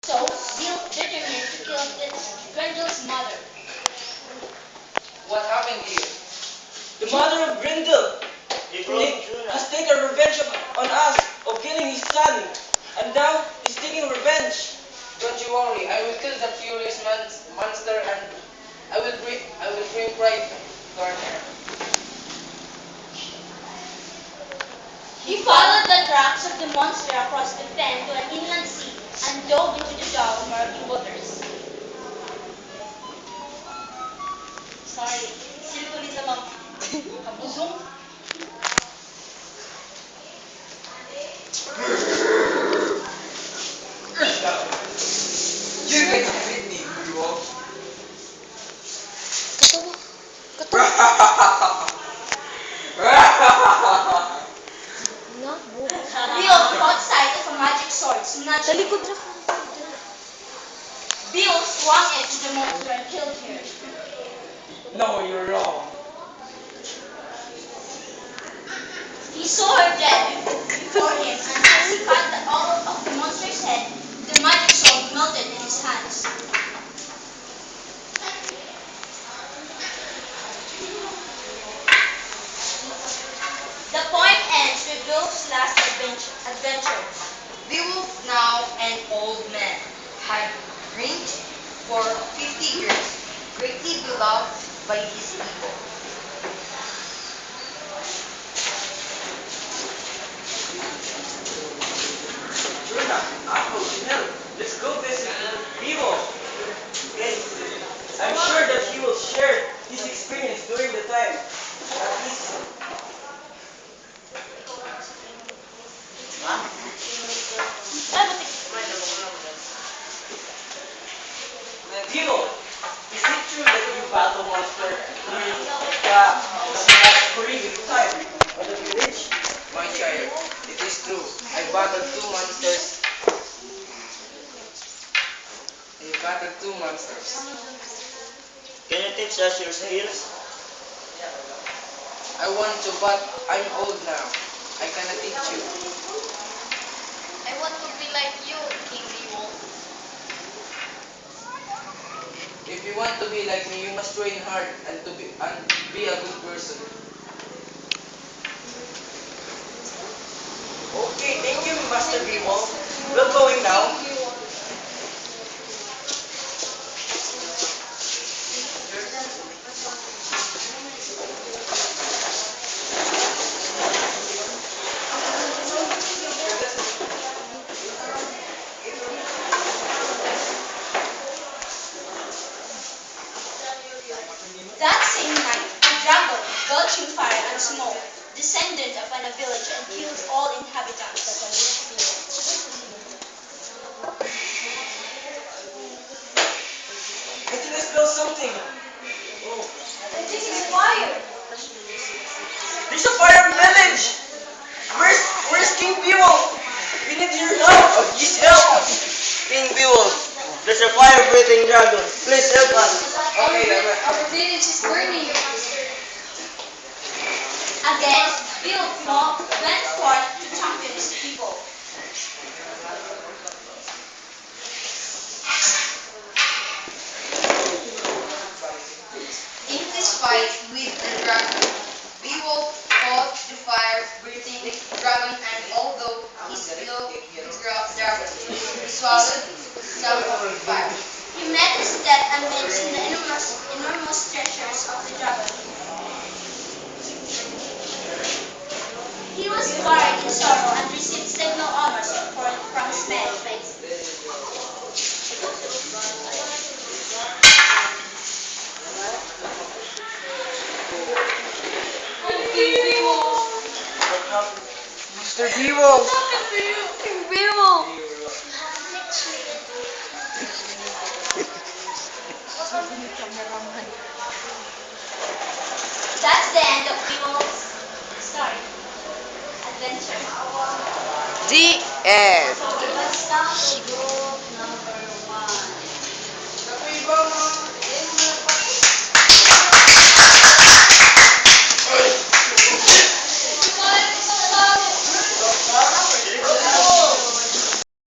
So, Bill determined to kill Grendel's mother. What happened to you? The mother of Grendel has taken revenge on us of killing his son, and now he's taking revenge. Don't you worry, I will kill the furious monster and I will bring pride to our hair. He followed the tracks of the monster across the fen to an inland sea and dove into the jaw of murky waters. Sorry, silko ni sa mga kabusong. You're going to beat me, you wolf. Bill caught sight of a magic sword snatching. Bill swung it to the monster and killed her. No, you're wrong. He saw her dead before him, and as he cut all of the monster's head, the magic sword melted in his hands. The poem ends with Bill's last adventure. Beowulf, now an old man, had reigned for 50 years, greatly beloved by his people. Luna, Apple, Chanel, let's go visit Vivo. Okay. I'm sure that he will share his experience during the time. At least. Vivo, is it true that you battle monster during the horrific time of the village? My child, it is true. I battled two monsters. Can you teach us your skills? I want to, but I'm old now. I cannot teach you. I want to be like you, King Beowulf. If you want to be like me, you must train hard and be a good person. Okay, thank you, Master Vivo. We're going now. That same night, a dragon, belching fire and smoke, descended upon a village and killed all inhabitants. I think I smell something. Oh. I think it's fire. There's a fire village! Where's King Beowulf? We need your help! Please help! King Beowulf, there's a fire-breathing dragon. Please help us. Okay, Our village is burning. Again, Bill went forth to champion his people. In this fight with the dragon, Beowulf fought the fire-breathing dragon, and although he slew the dragon, he swallowed some of the fire. He met his death amidst the enormous treasures of the dragon. He was buried in sorrow and received signal honors from his men. Mr. Beowulf! King Beowulf!